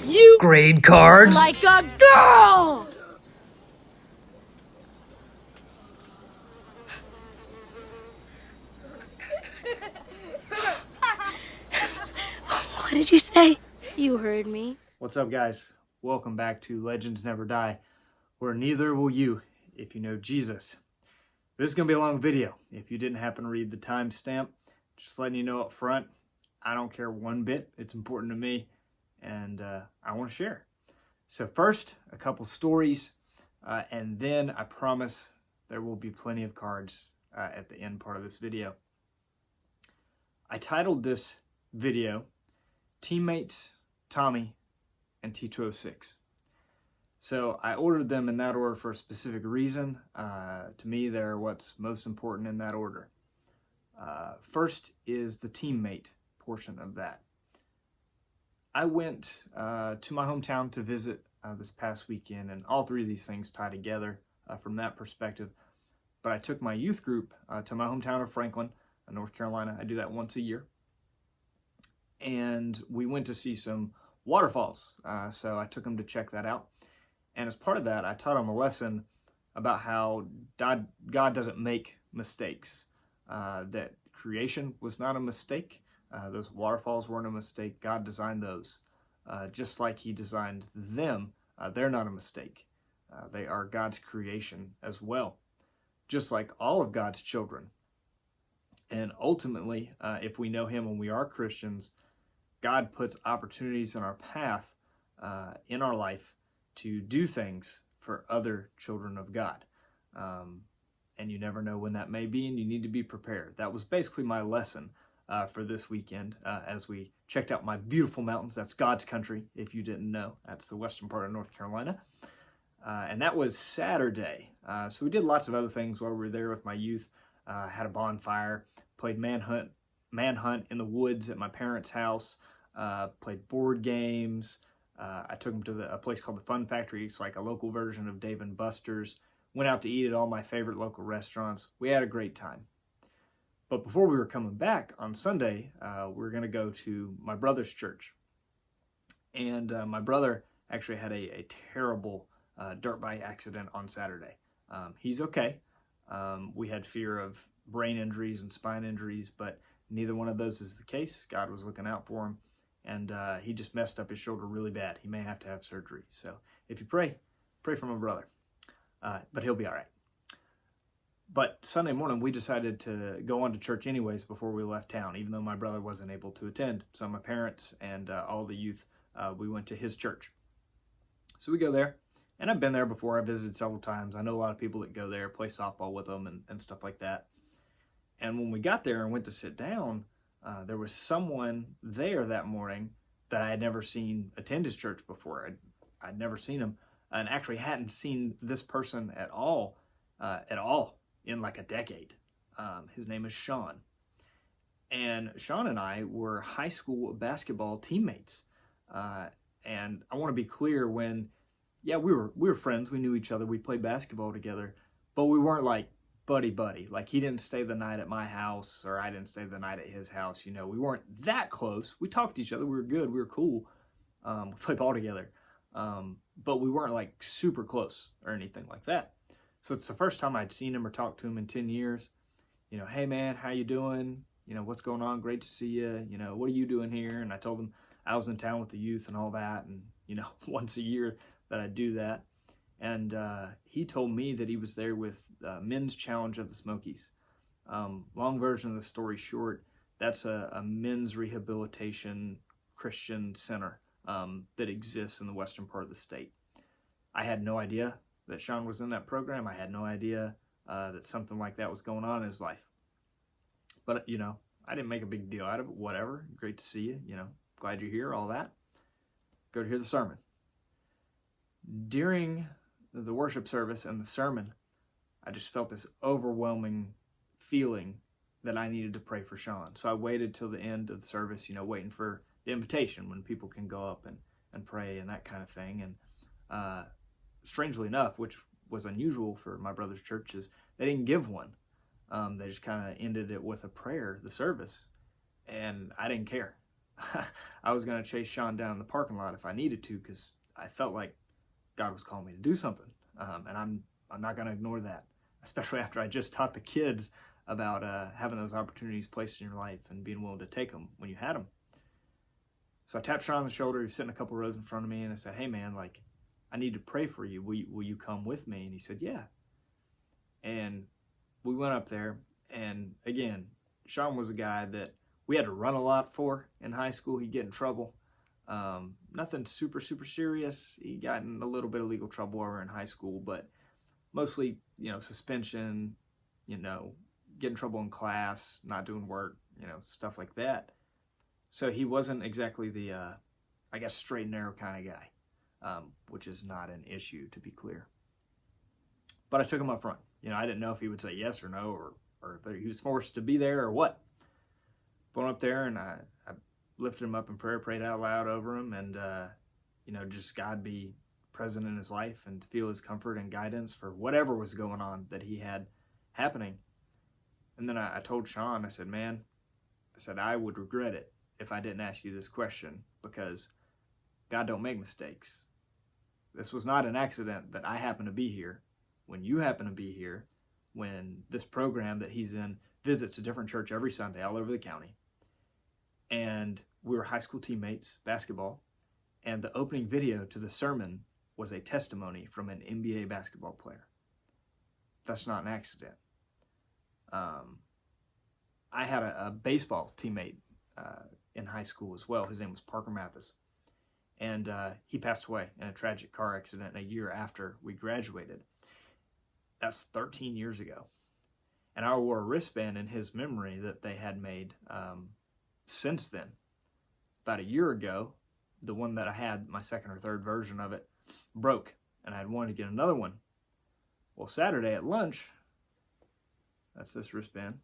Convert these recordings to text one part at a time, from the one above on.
You grade cards. like a girl! What did you say? You heard me. What's up, guys? Welcome back to Legends Never Die, where neither will you if you know Jesus. This is going to be a long video. If you didn't happen to read the timestamp, just letting you know up front, I don't care one bit. It's important to me, and I want to share. So first, a couple stories, and then I promise there will be plenty of cards at the end part of this video. I titled this video, Teammates, Tommy, and T206. So I ordered them in that order for a specific reason. To me, they're what's most important in that order. First is the teammate portion of that. I went to my hometown to visit this past weekend, and all three of these things tie together from that perspective. But I took my youth group to my hometown of Franklin, North Carolina. I do that once a year. And we went to see some waterfalls. So I took them to check that out. And as part of that, I taught them a lesson about how God doesn't make mistakes. That creation was not a mistake. Those waterfalls weren't a mistake. God designed those. Just like he designed them, they're not a mistake. They are God's creation as well. Just like all of God's children. And ultimately, if we know him and we are Christians, God puts opportunities in our path, in our life, to do things for other children of God. And you never know when that may be, and you need to be prepared. That was basically my lesson for this weekend as we checked out my beautiful mountains. That's God's country, if you didn't know. That's the western part of North Carolina. And that was Saturday. So we did lots of other things while we were there with my youth. Had a bonfire, played manhunt in the woods at my parents' house, played board games. I took them to a place called the Fun Factory. It's like a local version of Dave & Buster's. Went out to eat at all my favorite local restaurants. We had a great time. But before we were coming back on Sunday, we were going to go to my brother's church. And my brother actually had a terrible dirt bike accident on Saturday. He's okay. We had fear of brain injuries and spine injuries, but neither one of those is the case. God was looking out for him, and he just messed up his shoulder really bad. He may have to have surgery. So if you pray for my brother, but he'll be all right. But Sunday morning, we decided to go on to church anyways before we left town, even though my brother wasn't able to attend. So my parents and all the youth, we went to his church. So we go there, and I've been there before. I visited several times. I know a lot of people that go there, play softball with them and stuff like that. And when we got there and went to sit down, there was someone there that morning that I had never seen attend his church before. I'd never seen him, and actually hadn't seen this person at all in like a decade. His name is Sean. And Sean and I were high school basketball teammates. And I want to be clear, we were friends. We knew each other. We played basketball together, but we weren't like buddy. Like he didn't stay the night at my house or I didn't stay the night at his house. You know, we weren't that close. We talked to each other. We were good. We were cool. We played ball together. But we weren't like super close or anything like that. So it's the first time I'd seen him or talked to him in 10 years. You know, hey man, how you doing? You know, what's going on? Great to see you. You know, what are you doing here? And I told him I was in town with the youth and all that. And, you know, once a year that I do that. And he told me that he was there with Men's Challenge of the Smokies. Long version of the story short, that's a men's rehabilitation Christian center that exists in the western part of the state. I had no idea that Sean was in that program. I had no idea that something like that was going on in his life. But, you know, I didn't make a big deal out of it. Whatever. Great to see you. You know, glad you're here, all that. Go to hear the sermon. During the worship service and the sermon, I just felt this overwhelming feeling that I needed to pray for Sean. So I waited till the end of the service, you know, waiting for the invitation when people can go up and pray and that kind of thing. And strangely enough, which was unusual for my brother's church, is they didn't give one. They just kind of ended it with a prayer, the service, and I didn't care. I was going to chase Sean down in the parking lot if I needed to, because I felt like God was calling me to do something. And I'm not going to ignore that, especially after I just taught the kids about having those opportunities placed in your life and being willing to take them when you had them. So I tapped Sean on the shoulder. He was sitting a couple rows in front of me, and I said, "Hey man, like, I need to pray for you. Will you come with me?" And he said, "Yeah." And we went up there, and again, Sean was a guy that we had to run a lot for in high school. He'd get in trouble. Nothing super serious. He got in a little bit of legal trouble while we were in high school, but mostly, suspension, get in trouble in class, not doing work, stuff like that. So he wasn't exactly the, straight and narrow kind of guy, which is not an issue, to be clear. But I took him up front. I didn't know if he would say yes or no, or if he was forced to be there or what. Went up there, and I lifted him up in prayer, prayed out loud over him, and, just God be present in his life and to feel his comfort and guidance for whatever was going on that he had happening. And then I told Sean, I said, "Man," "I would regret it if I didn't ask you this question, because God don't make mistakes. This was not an accident that I happen to be here when you happen to be here, when this program that he's in visits a different church every Sunday all over the county. And we were high school teammates, basketball, and the opening video to the sermon was a testimony from an NBA basketball player. That's not an accident." I had a baseball teammate in high school as well. His name was Parker Mathis. And he passed away in a tragic car accident a year after we graduated. That's 13 years ago. And I wore a wristband in his memory that they had made since then. About a year ago, the one that I had, my second or third version of it, broke, and I had wanted to get another one. Well, Saturday at lunch, that's this wristband,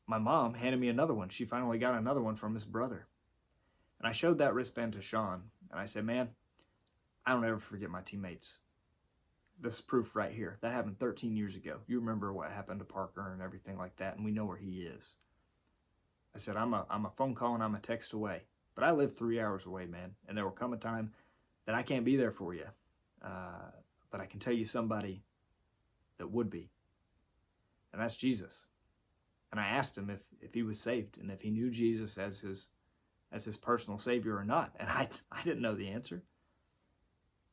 my mom handed me another one. She finally got another one from his brother. And I showed that wristband to Sean, and I said, "Man, I don't ever forget my teammates. This is proof right here. That happened 13 years ago. You remember what happened to Parker and everything like that, and we know where he is." I said, I'm a phone call and I'm a text away. But I live 3 hours away, man, and there will come a time that I can't be there for you. But I can tell you somebody that would be, and that's Jesus. And I asked him if he was saved and if he knew Jesus as his personal Savior or not. And I didn't know the answer.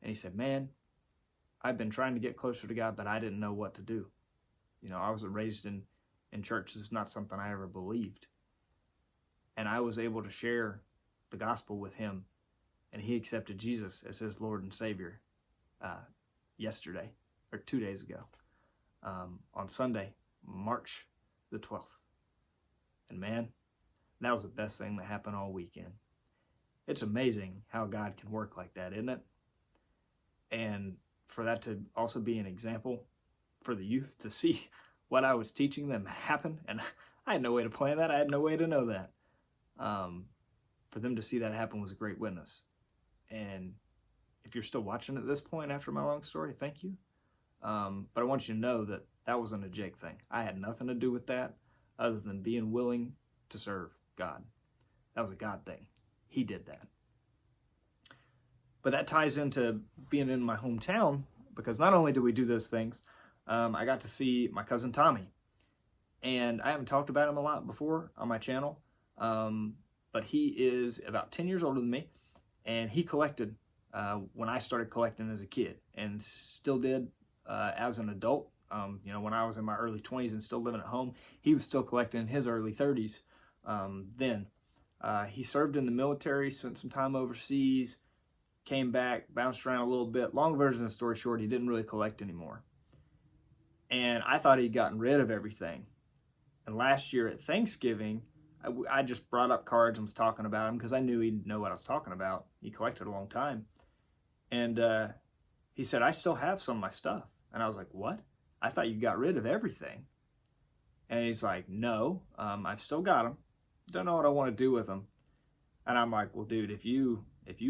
And he said, "Man, I've been trying to get closer to God, but I didn't know what to do. I was raised in church. This is not something I ever believed." And I was able to share the gospel with him, and he accepted Jesus as his Lord and Savior yesterday, or 2 days ago, on Sunday, March the 12th. And man, that was the best thing that happened all weekend. It's amazing how God can work like that, isn't it? And for that to also be an example for the youth to see what I was teaching them happen, and I had no way to plan that. I had no way to know that. For them to see that happen was a great witness. And if you're still watching at this point after my long story, thank you. But I want you to know that that wasn't a Jake thing. I had nothing to do with that other than being willing to serve God. That was a God thing. He did that. But that ties into being in my hometown, because not only do we do those things, I got to see my cousin Tommy. And I haven't talked about him a lot before on my channel, but he is about 10 years older than me, and he collected when I started collecting as a kid, and still did as an adult. When I was in my early 20s and still living at home, he was still collecting in his early 30s then. He served in the military, spent some time overseas, came back, bounced around a little bit. Long version of the story short, he didn't really collect anymore. And I thought he'd gotten rid of everything. And last year at Thanksgiving, I just brought up cards and was talking about him because I knew he'd know what I was talking about. He collected a long time. And he said, "I still have some of my stuff." And I was like, "What? I thought you got rid of everything." And he's like, "No, I've still got them. Don't know what I want to do with them." And I'm like, "Well, dude, if you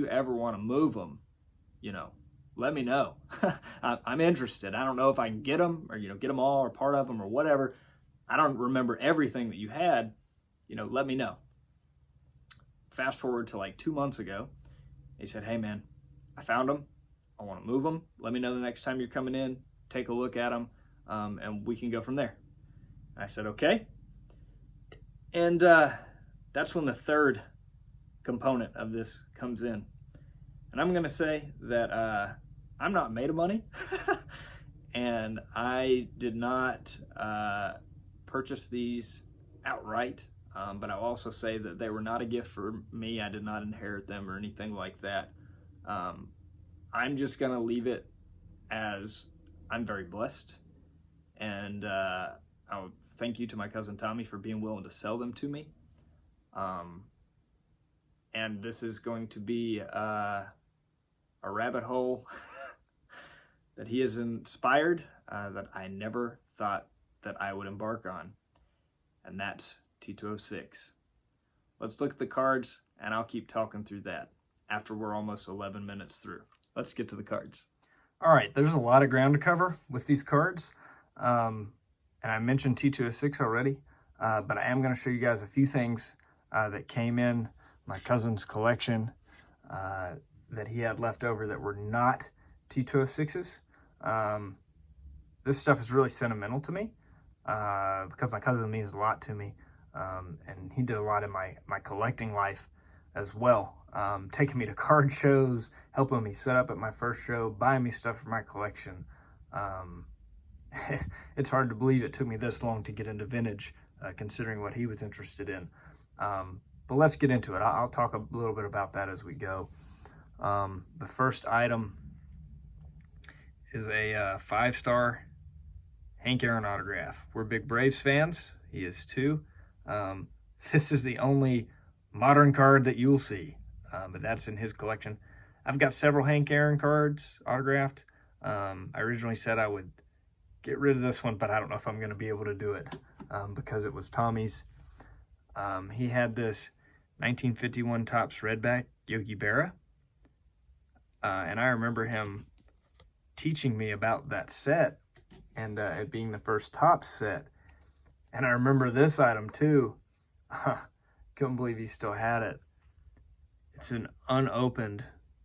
ever want to move them, let me know. I'm interested. I don't know if I can get them or, get them all or part of them or whatever. I don't remember everything that you had. Let me know." fast forward to like 2 months ago. He said, hey man, I found them. I want to move them. Let me know the next time you're coming in. Take a look at them, and we can go from there. I said, okay. And that's when the third component of this comes in. And I'm going to say that I'm not made of money, and I did not purchase these outright, but I'll also say that they were not a gift for me. I did not inherit them or anything like that. I'm just going to leave it as I'm very blessed, and I'll thank you to my cousin Tommy for being willing to sell them to me. And this is going to be a rabbit hole that he has inspired that I never thought that I would embark on, and that's T206. Let's look at the cards, and I'll keep talking through that after we're almost 11 minutes through. Let's get to the cards. All right, there's a lot of ground to cover with these cards, and I mentioned T206 already, but I am going to show you guys a few things that came in my cousin's collection that he had left over that were not T206s. This stuff is really sentimental to me because my cousin means a lot to me, and he did a lot in my collecting life as well, taking me to card shows, helping me set up at my first show, buying me stuff for my collection. It's hard to believe it took me this long to get into vintage, considering what he was interested in. But let's get into it. I'll talk a little bit about that as we go. The first item is a 5-star Hank Aaron autograph. We're big Braves fans. He is too. This is the only modern card that you'll see, but that's in his collection. I've got several Hank Aaron cards autographed. I originally said I would get rid of this one, but I don't know if I'm going to be able to do it because it was Tommy's. He had this 1951 Topps Redback Yogi Berra, and I remember him teaching me about that set and it being the first Topps set. And I remember this item too. Couldn't believe he still had it. It's an unopened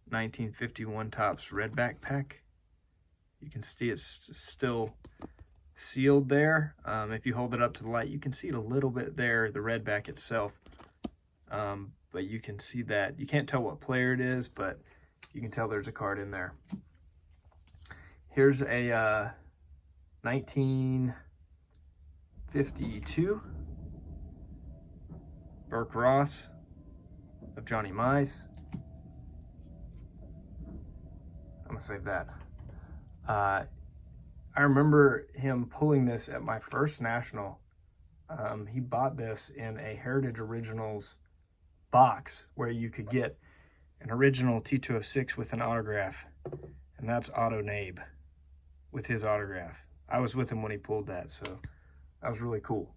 1951 Topps Redback pack. You can see it's still sealed there. If you hold it up to the light, you can see it a little bit there, the Redback itself. But you can see that. You can't tell what player it is, but you can tell there's a card in there. Here's a 1952 Burke Ross of Johnny Mize. I'm gonna save that. I remember him pulling this at my first national. He bought this in a Heritage Originals box where you could get an original T206 with an autograph, and that's Otto Nabe with his autograph. I was with him when he pulled that, so that was really cool.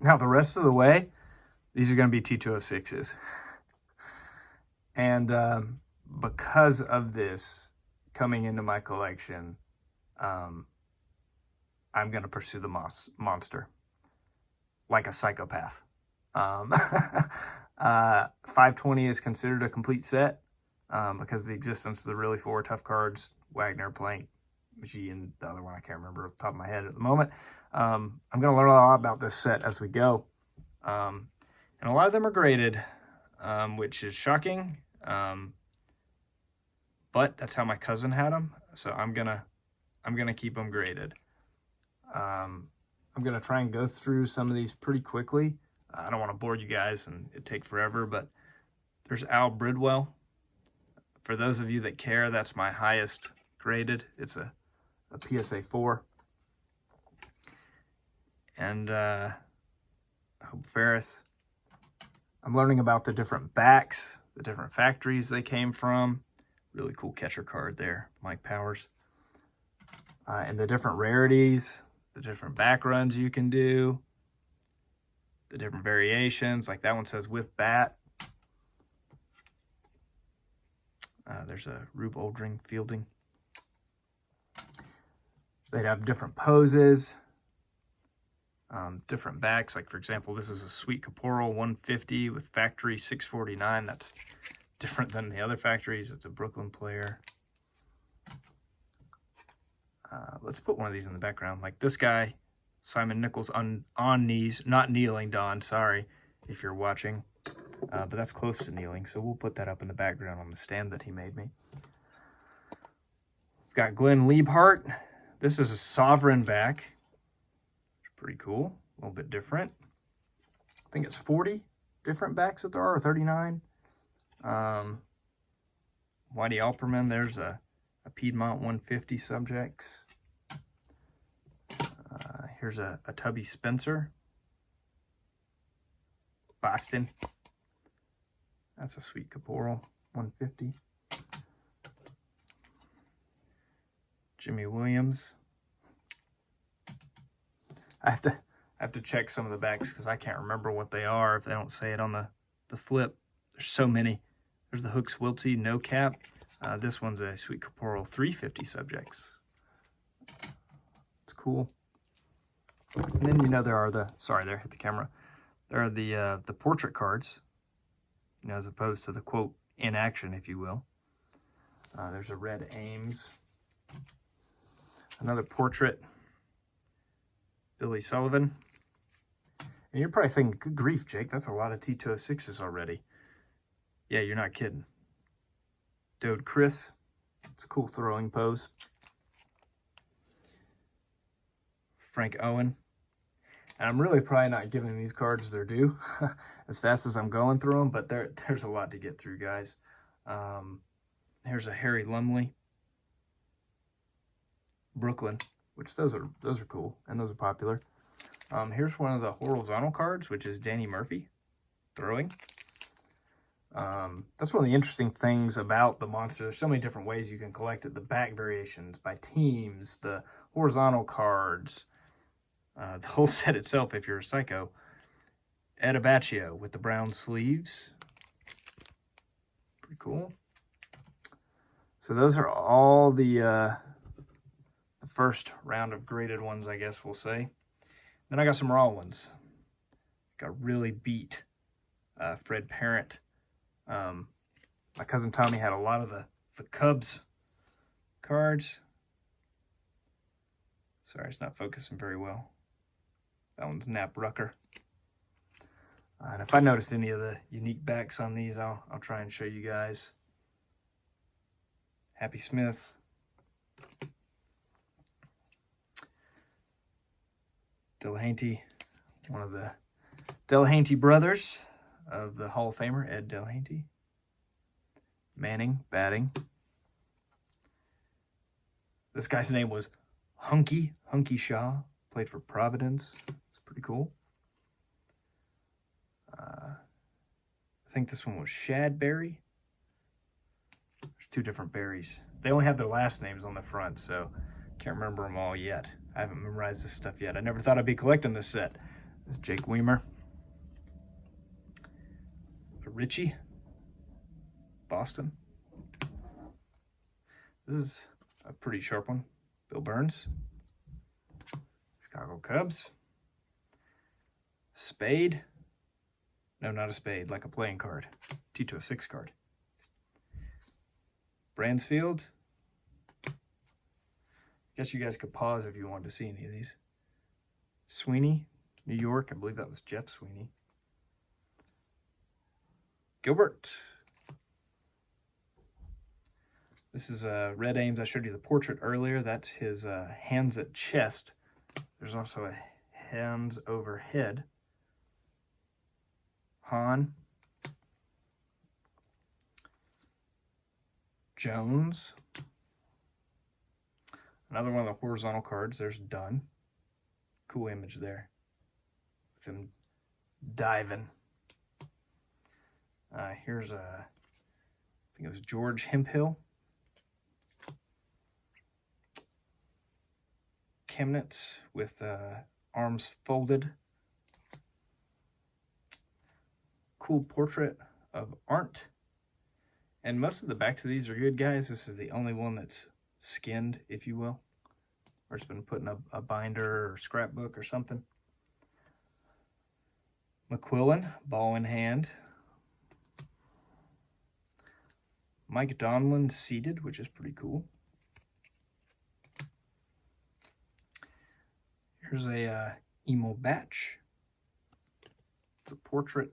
Now the rest of the way, these are going to be T206s. And because of this coming into my collection, I'm going to pursue the monster like a psychopath. 520 is considered a complete set because of the existence of the really 4 tough cards, Wagner, Plank, G, and the other one I can't remember off the top of my head at the moment. I'm going to learn a lot about this set as we go. And a lot of them are graded, which is shocking. But that's how my cousin had them, so I'm gonna keep them graded. I'm gonna try and go through some of these pretty quickly. I don't want to bore you guys and it take forever, but there's Al Bridwell. For those of you that care, that's my highest graded. It's a PSA 4. And Hope Ferris. I'm learning about the different backs, the different factories they came from. Really cool catcher card there, Mike Powers. And the different rarities, the different back runs you can do, the different variations, like that one says with bat. There's a Rube Oldring fielding. They'd have different poses. different backs. Like, for example, this is a Sweet Caporal 150 with factory 649. That's different than the other factories. It's a Brooklyn player. Let's put one of these in the background. Like this guy, Simon Nichols on knees, not kneeling, Don, sorry if you're watching. But that's close to kneeling, so we'll put that up in the background on the stand that he made me. Got Glenn Liebhart. This is a Sovereign back. It's pretty cool, a little bit different. I think it's 40 different backs that there are, or 39. Whitey Alperman, there's a Piedmont 150 subjects. Here's a Tubby Spencer. Boston. That's a Sweet Caporal 150. Jimmy Williams. I have to check some of the backs because I can't remember what they are if they don't say it on the flip. There's so many. There's the Hooks Wiltsey no cap. This one's a Sweet Caporal 350 subjects. It's cool. And then, you know, there are the, sorry, there, hit the camera. There are the portrait cards, you know, as opposed to the, quote, in action, if you will. There's a red Ames. Another portrait, Billy Sullivan. And you're probably thinking, good grief, Jake, that's a lot of T206s already. Yeah, you're not kidding. Dode Chris, it's a cool throwing pose. Frank Owen. And I'm really probably not giving these cards their due as fast as I'm going through them, but there's a lot to get through, guys. Here's a Harry Lumley. Brooklyn, which those are cool, and those are popular. Here's one of the horizontal cards, which is Danny Murphy, throwing. That's one of the interesting things about the monster. There's so many different ways you can collect it. The back variations by teams, the horizontal cards, the whole set itself if you're a psycho. Ed Abacchio with the brown sleeves. Pretty cool. So those are all the first round of graded ones, I guess we'll say. Then I got some raw ones. Got really beat Fred Parent. My cousin Tommy had a lot of the Cubs cards. Sorry, it's not focusing very well. That one's Nap Rucker. And if I notice any of the unique backs on these, I'll try and show you guys. Happy Smith. Delahanty, one of the Delahanty brothers of the Hall of Famer, Ed Delahanty. Manning, batting. This guy's name was Hunky Shaw, played for Providence. It's pretty cool. I think this one was Shadberry. There's two different berries. They only have their last names on the front, so can't remember them all yet. I haven't memorized this stuff yet. I never thought I'd be collecting this set. This is Jake Weimer. Richie. Boston. This is a pretty sharp one. Bill Burns. Chicago Cubs. Spade. No, not a spade, like a playing card. T206 card. Bransfield. Guess you guys could pause if you wanted to see any of these. Sweeney, New York. I believe that was Jeff Sweeney. Gilbert. This is Red Ames. I showed you the portrait earlier. That's his hands at chest. There's also a hands over head. Hahn. Jones. Another one of the horizontal cards. There's Dunn. Cool image there. With him diving. Here's I think it was George Hemphill. Chemnitz with arms folded. Cool portrait of Arndt. And most of the backs of these are good, guys. This is the only one that's skinned, if you will. Or it's been put in a binder or scrapbook or something. McQuillan, ball in hand. Mike Donlin seated, which is pretty cool. Here's a emo batch. It's a portrait.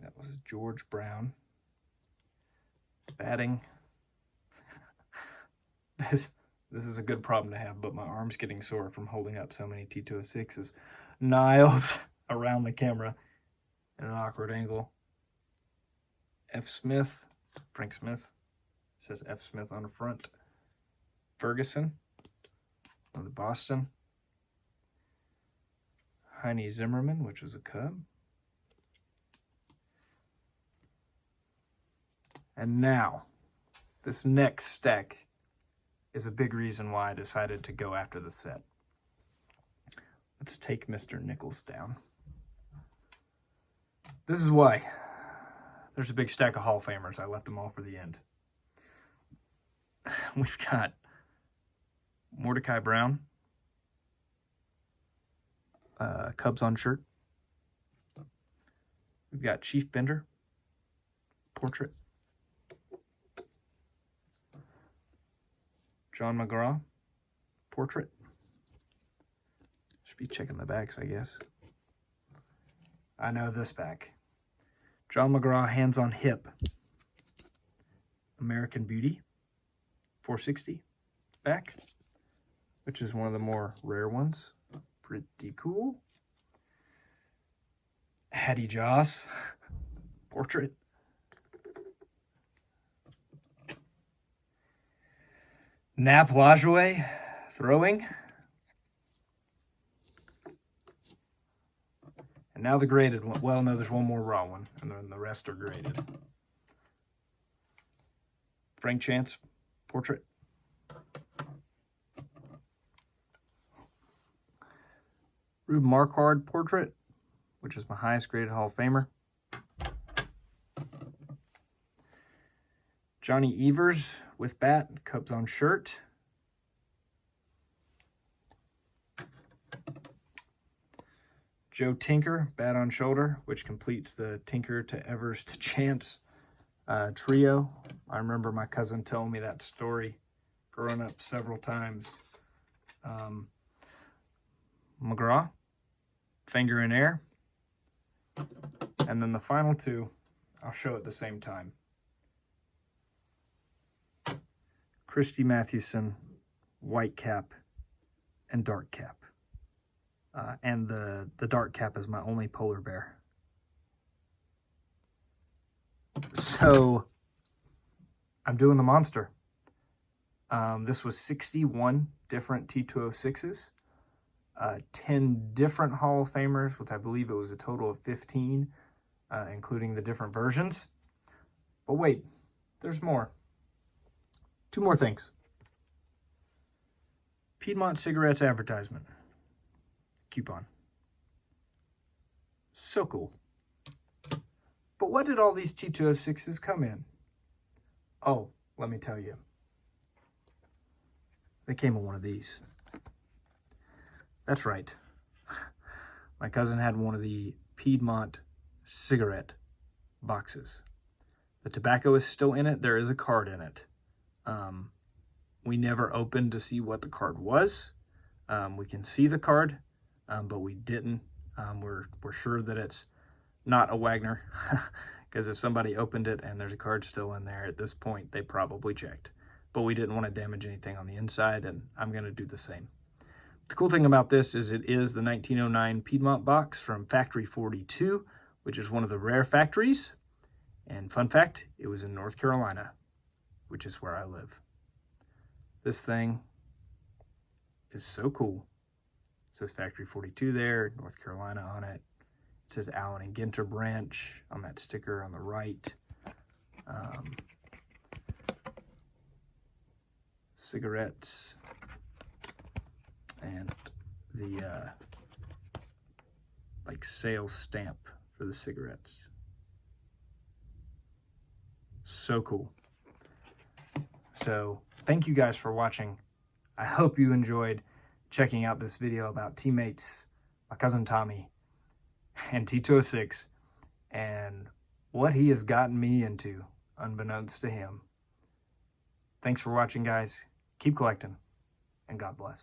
That was George Brown. Batting. This is a good problem to have, but my arm's getting sore from holding up so many T206s. Niles around the camera at an awkward angle. F. Smith, Frank Smith. It says F. Smith on the front. Ferguson of the Boston. Heine Zimmerman, which was a Cub. And now, this next stack is a big reason why I decided to go after the set. Let's take Mr. Nichols down. This is why. There's a big stack of Hall of Famers. I left them all for the end. We've got Mordecai Brown, Cubs on shirt. We've got Chief Bender, portrait. John McGraw, portrait. Should be checking the backs, I guess. I know this back. John McGraw, hands on hip. American Beauty, 460 back, which is one of the more rare ones. Pretty cool. Hattie Joss, portrait. Nap Lajoie, throwing. And now the graded one. Well, no, there's one more raw one, and then the rest are graded. Frank Chance, portrait. Rube Marquard, portrait, which is my highest graded Hall of Famer. Johnny Evers with bat, Cubs on shirt. Joe Tinker, bat on shoulder, which completes the Tinker to Evers to Chance trio. I remember my cousin telling me that story growing up several times. McGraw, finger in air. And then the final two, I'll show at the same time. Christy Mathewson, white cap and dark cap. And the dark cap is my only polar bear. So I'm doing the monster. This was 61 different T206s, 10 different Hall of Famers, with I believe it was a total of 15, including the different versions. But wait, there's more. Two more things. Piedmont Cigarettes advertisement. Coupon. So cool. But what did all these T206s come in? Oh, let me tell you. They came in one of these. That's right. My cousin had one of the Piedmont cigarette boxes. The tobacco is still in it. There is a card in it. We never opened to see what the card was. We can see the card, but we didn't. We're sure that it's not a Wagner, because if somebody opened it and there's a card still in there at this point, they probably checked. But we didn't want to damage anything on the inside, and I'm going to do the same. The cool thing about this is it is the 1909 Piedmont box from Factory 42, which is one of the rare factories. And fun fact, it was in North Carolina, which is where I live. This thing is so cool. It says Factory 42 there, North Carolina on it. It says Allen and Ginter branch on that sticker on the right. Cigarettes and the like sales stamp for the cigarettes. So cool. So thank you guys for watching. I hope you enjoyed checking out this video about teammates, my cousin Tommy, and T206 and what he has gotten me into, unbeknownst to him. Thanks for watching, guys. Keep collecting, and God bless.